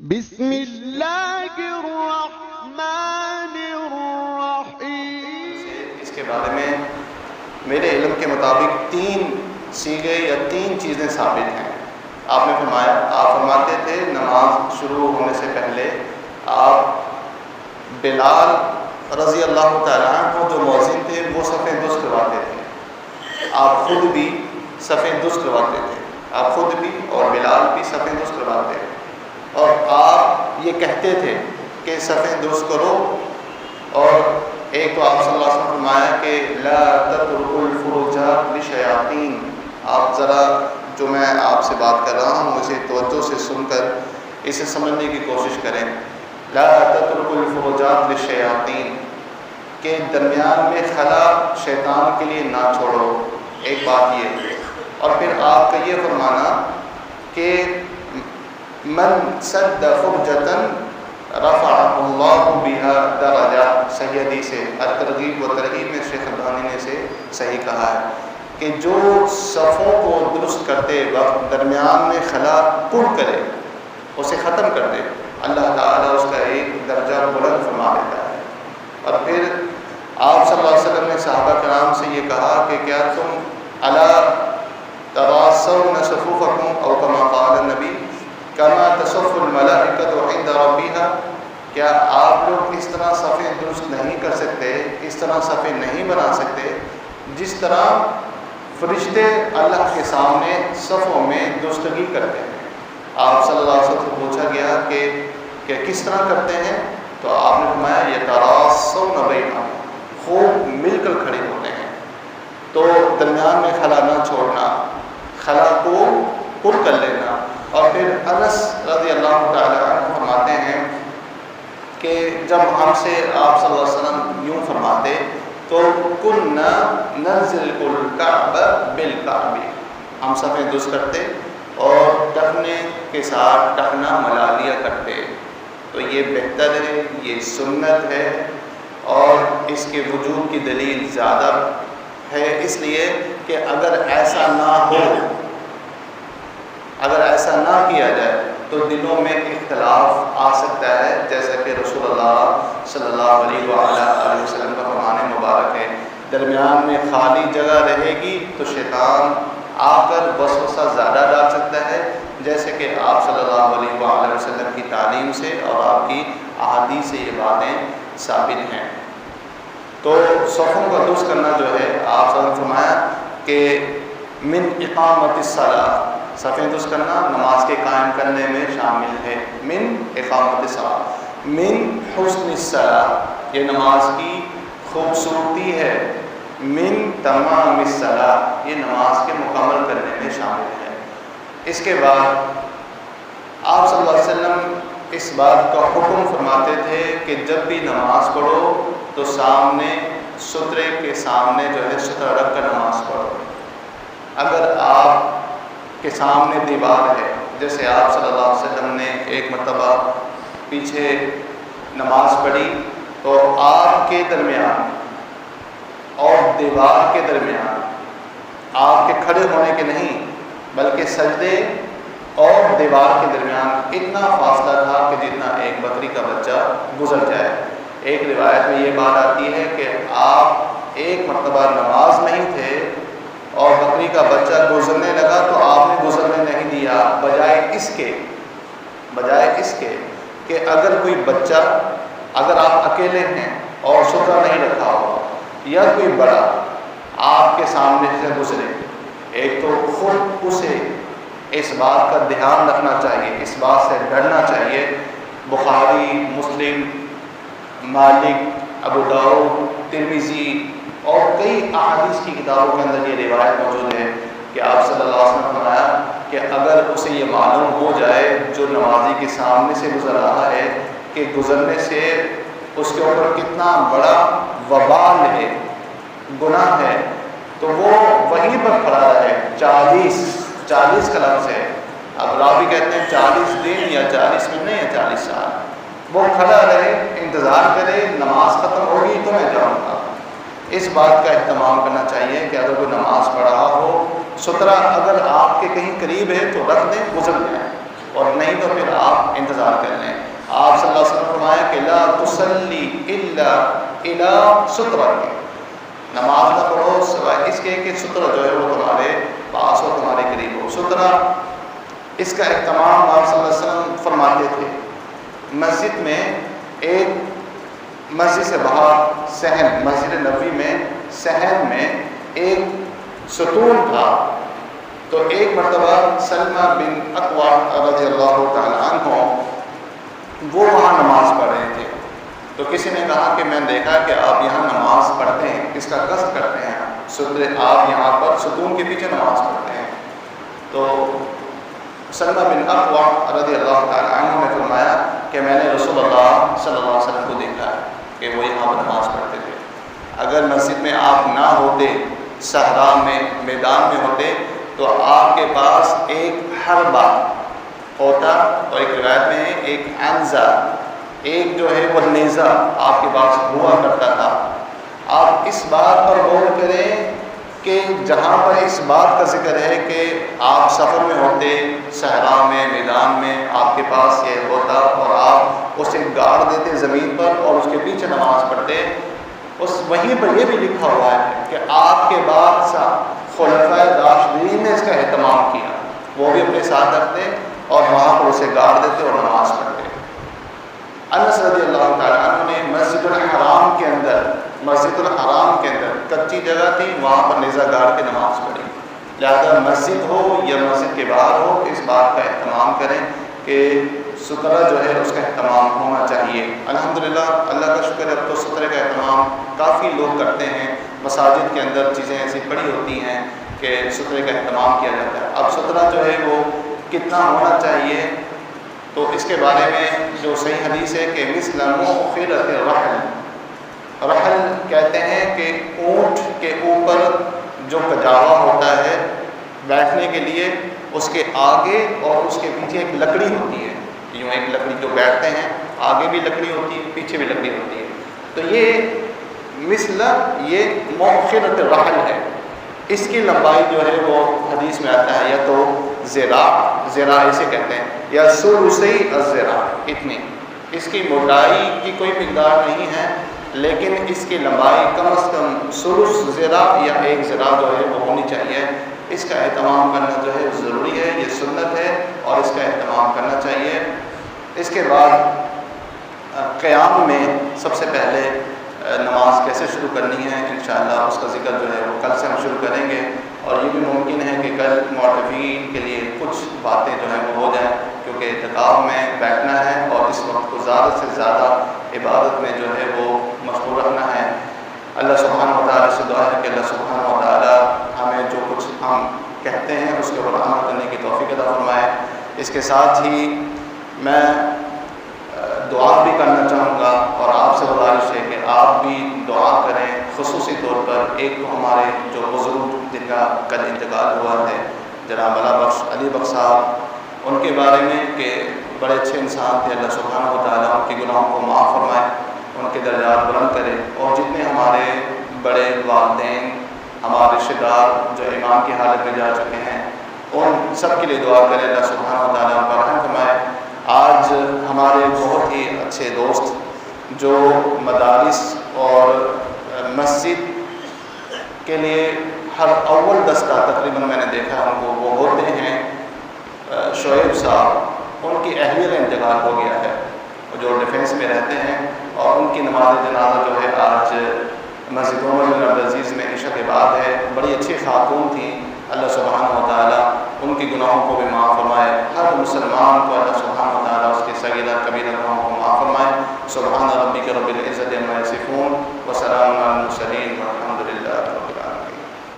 بسم اللہ الرحمن الرحیم۔ اس کے بارے میں میرے علم کے مطابق 3 سیغے یا 3 چیزیں ثابت ہیں۔ آپ نے فرمایا، آپ فرماتے تھے نماز شروع ہونے سے پہلے آپ بلال رضی اللہ تعالیٰ عنہ جو مؤذن تھے وہ صفیں درست کرواتے تھے، آپ خود بھی صفیں درست کرواتے تھے، آپ خود بھی اور بلال بھی صفیں درست کرواتے تھے، اور آپ یہ کہتے تھے کہ صفیں درست کرو، اور ایک تو آپ صلی اللہ علیہ وسلم نے فرمایا کہ لا تترکوا الفروجات للشیاطین۔ آپ ذرا جو میں آپ سے بات کر رہا ہوں اسے توجہ سے سن کر اسے سمجھنے کی کوشش کریں۔ لا تترکوا الفروجات للشیاطین، کہ درمیان میں خلا شیطان کے لیے نہ چھوڑو، ایک بات یہ ہے۔ اور پھر آپ کا یہ فرمانا کہ من سد فرجة رفعہ اللہ بہا درجہ، صحیح حدیث ہے، الترغیب و ترہیب میں شیخ البانی نے اسے صحیح کہا ہے کہ جو صفوں کو درست کرتے وقت درمیان میں خلا پر کرے، اسے ختم کر دے، اللہ تعالیٰ اس کا ایک درجہ بلند فرما دیتا ہے۔ اور پھر آپ صلی اللہ علیہ وسلم نے صحابہ کرام سے یہ کہا کہ کیا تم الا تراصون صفوفکم او کما قال النبی کما تصف الملائکۃ عند ربها، کیا آپ لوگ اس طرح صفیں درست نہیں کر سکتے، اس طرح صفیں نہیں بنا سکتے جس طرح فرشتے اللہ کے سامنے صفوں میں درستگی کرتے ہیں؟ آپ صلی اللہ علیہ وسلم سے پوچھا گیا کہ کس طرح کرتے ہیں، تو آپ نے فرمایا یتراصون بینہم، خوب مل کر کھڑے ہوتے ہیں۔ تو درمیان میں خلا نہ چھوڑنا، خلا کو پر کر لینا۔ اور پھر انس رضی اللہ تعالیٰ عنہ فرماتے ہیں کہ جب ہم سے آپ صلی اللہ علیہ وسلم یوں فرماتے تو کنا ننزل الکعب بالکعب، ہم صفیں درست کرتے اور ٹخنے کے ساتھ ٹخنا ملا لیا کرتے۔ تو یہ بہتر ہے، یہ سنت ہے، اور اس کے وجود کی دلیل زیادہ ہے، اس لیے کہ اگر ایسا نہ ہو، اگر ایسا نہ کیا جائے تو دلوں میں اختلاف آ سکتا ہے، جیسا کہ رسول اللہ صلی اللہ علیہ وآلہ وسلم کا فرمان مبارک ہے، درمیان میں خالی جگہ رہے گی تو شیطان آ کر وسوسہ زیادہ ڈال سکتا ہے، جیسے کہ آپ صلی اللہ علیہ وآلہ وسلم کی تعلیم سے اور آپ کی احادیث سے یہ باتیں ثابت ہیں۔ تو صفوں کا درست کرنا جو ہے، آپ صلی اللہ علیہ وسلم نے فرمایا کہ من اقامت الصلاۃ، صفیں درست کرنا نماز کے قائم کرنے میں شامل ہے۔ من اقامت الصلاۃ، من حسن الصلاۃ، یہ نماز کی خوبصورتی ہے، من تمام الصلاۃ، یہ نماز کے مکمل کرنے میں شامل ہے۔ اس کے بعد آپ صلی اللہ علیہ وسلم اس بات کا حکم فرماتے تھے کہ جب بھی نماز پڑھو تو سامنے سترے کے سامنے جو ہے سترہ رکھ کر نماز پڑھو۔ اگر آپ کے سامنے دیوار ہے، جیسے آپ صلی اللہ علیہ وسلم نے ایک مرتبہ پیچھے نماز پڑھی تو آپ کے درمیان اور دیوار کے درمیان، آپ کے کھڑے ہونے کے نہیں بلکہ سجدے اور دیوار کے درمیان اتنا فاصلہ تھا کہ جتنا ایک بکری کا بچہ گزر جائے۔ ایک روایت میں یہ بات آتی ہے کہ آپ ایک مرتبہ نماز نہیں تھے اور بکری کا بچہ گزرنے لگا تو آپ نے گزرنے نہیں دیا، بجائے اس کے کہ اگر کوئی بچہ، اگر آپ اکیلے ہیں اور سترہ نہیں رکھا ہو، یا کوئی بڑا آپ کے سامنے سے گزرے، ایک تو خود اسے اس بات کا دھیان رکھنا چاہیے، اس بات سے ڈرنا چاہیے۔ بخاری، مسلم، مالک، ابو داؤد، ترمذی اور کئی احادیث کی کتابوں کے اندر یہ روایت موجود ہے کہ آپ صلی اللہ علیہ وسلم نے فرمایا کہ اگر اسے یہ معلوم ہو جائے جو نمازی کے سامنے سے گزر رہا ہے کہ گزرنے سے اس کے اوپر کتنا بڑا وبال ہے، گناہ ہے، تو وہ وہیں پر کھڑا رہے۔ 40 کا لفظ ہے، اب راوی کہتے ہیں 40 دن یا 40 مہینے یا 40 سال، وہ کھڑا رہے، انتظار کرے، نماز ختم ہوگی تو میں جاؤں گا۔ اس بات کا اہتمام کرنا چاہیے کہ اگر کوئی نماز پڑھ رہا ہو، سترہ اگر آپ کے کہیں قریب ہے تو رکھ دیں، گزر جائیں، اور نہیں تو پھر آپ انتظار کریں۔ الا الى سترہ، نماز نہ پڑھو سوائے اس کے کہ سترہ جو ہے وہ تمہارے پاس ہو، تمہارے قریب ہو۔ سترہ اس کا اہتمام آپ صلی اللہ علیہ وسلم فرماتے تھے۔ مسجد میں ایک مسجد سے باہر صحن، مسجد نبوی میں صحن میں ایک ستون تھا، تو ایک مرتبہ سلمہ بن اکوع رضی اللہ تعالیٰ عنہ وہ وہاں نماز پڑھ رہے تھے، تو کسی نے کہا کہ میں نے دیکھا کہ آپ یہاں نماز پڑھتے ہیں، اس کا قصد کرتے ہیں، آپ یہاں پر ستون کے پیچھے نماز پڑھتے ہیں۔ تو سلمہ بن اکوع رضی اللہ تعالیٰ عنہ نے فرمایا کہ میں نے رسول اللہ صلی اللہ علیہ وسلم کو دیکھا ہے کہ وہ یہاں پر نماز پڑھتے تھے۔ اگر مسجد میں آپ نہ ہوتے، صحرا میں، میدان میں ہوتے، تو آپ کے پاس ایک حربہ ہوتا، اور ایک روایت میں ہے ایک عنزہ، ایک جو ہے وہ نیزہ آپ کے پاس ہوا کرتا تھا۔ آپ اس بات پر غور کریں کہ جہاں پر اس بات کا ذکر ہے کہ آپ سفر میں ہوتے، صحرا میں، میدان میں، آپ کے پاس یہ ہوتا اور آپ اسے گاڑ دیتے زمین پر اور اس کے پیچھے نماز پڑھتے، وہیں پر یہ بھی لکھا ہوا ہے کہ آپ کے بعد خلفائے راشدین نے اس کا اہتمام کیا، وہ بھی اپنے ساتھ رکھتے اور وہاں پر اسے گاڑ دیتے اور نماز پڑھتے۔ انس رضی اللہ تعالیٰ عنہ نے مسجد الحرام کے اندر کچی جگہ تھی، وہاں پر نیزہ گاڑ کے نماز پڑھی۔ لہذا مسجد ہو یا مسجد کے باہر ہو، اس بات کا اہتمام کریں کہ سترہ جو ہے اس کا اہتمام ہونا چاہیے۔ الحمدللہ اللہ کا شکر ہے، اب تو سترے کا اہتمام کافی لوگ کرتے ہیں، مساجد کے اندر چیزیں ایسی پڑی ہوتی ہیں کہ سترے کا اہتمام کیا جاتا ہے۔ اب سترہ جو ہے وہ کتنا ہونا چاہیے، تو اس کے بارے میں جو صحیح حدیث ہے کہ مثل مؤخرۃ الرحل، رحل کہتے ہیں کہ اونٹ کے اوپر جو کجاوا ہوتا ہے بیٹھنے کے لیے، اس کے آگے اور اس کے پیچھے ایک لکڑی ہوتی ہے، یوں ایک لکڑی جو بیٹھتے ہیں، آگے بھی لکڑی ہوتی ہے، پیچھے بھی لکڑی ہوتی ہے، تو یہ مثل یہ مؤخرۃ الرحل ہے۔ اس کی لمبائی جو ہے وہ حدیث میں آتا ہے یا تو ذراع اسے کہتے ہیں، یا ثلثی الذراع، اتنی اس کی موٹائی کی کوئی مقدار نہیں ہے، لیکن اس کی لمبائی کم از کم ثلث ذراع یا ایک ذراع جو ہے وہ ہونی چاہیے۔ اس کا اہتمام کرنا جو ہے ضروری ہے، یہ سنت ہے اور اس کا اہتمام کرنا چاہیے۔ اس کے بعد قیام میں سب سے پہلے نماز کیسے شروع کرنی ہے، انشاءاللہ اس کا ذکر جو ہے وہ کل سے ہم شروع کریں گے، اور یہ بھی ممکن ہے کہ کل معتکفین کے لیے کچھ باتیں جو ہیں وہ ہو جائیں، کیونکہ اعتکاف میں بیٹھنا ہے اور اس وقت کو زیادہ سے زیادہ عبادت میں جو ہے وہ مشغول رکھنا ہے۔ اللہ سبحانہ و تعالیٰ سے دعا ہے کہ اللہ سبحانہ و تعالیٰ ہمیں جو کچھ ہم کہتے ہیں اس کے اوپر عمل کرنے کی توفیق عطا فرمائے۔ اس کے ساتھ ہی میں دعا بھی کرنا چاہوں گا، اور آپ سے گزارش ہے کہ آپ بھی دعا کریں، خصوصی طور پر ایک تو ہمارے جو بزرگ جن کا کل انتقال ہوا ہے، جناب علی بخش صاحب، ان کے بارے میں کہ بڑے اچھے انسان تھے، اللہ سبحانہ و تعالیٰ ان کے گناہوں کو معاف فرمائے، ان کے درجات بلند کرے، اور جتنے ہمارے بڑے والدین، ہمارے رشتہ دار جو ایمان کی حالت میں جا چکے ہیں، ان سب کے لیے دعا کرے، اللہ سبحانہ و تعالیٰ ان پر رحم فرمائے۔ آج ہمارے بہت ہی اچھے دوست جو مدارس اور مسجد کے لیے ہر اول دستہ تقریباً میں نے دیکھا ان کو، وہ ہوتے ہیں شعیب صاحب، ان کی اہلیہ کا انتقال ہو گیا ہے، جو ڈیفینس میں رہتے ہیں، اور ان کی نماز جنازہ جو ہے آج مسجد عمر بن عبدالعزیز میں عشاء کے بعد ہے۔ بڑی اچھی خاتون تھیں، اللہ سبحانہ و تعالیٰ ان کی گناہوں کو بھی معاف فرمائے، ہر مسلمان کو اللہ سبحانہ و تعالیٰ اس کے صغیرہ کبیرہ گناہوں کو معاف فرمائے۔ سبحان ربک رب العزت عما یصفون وسلام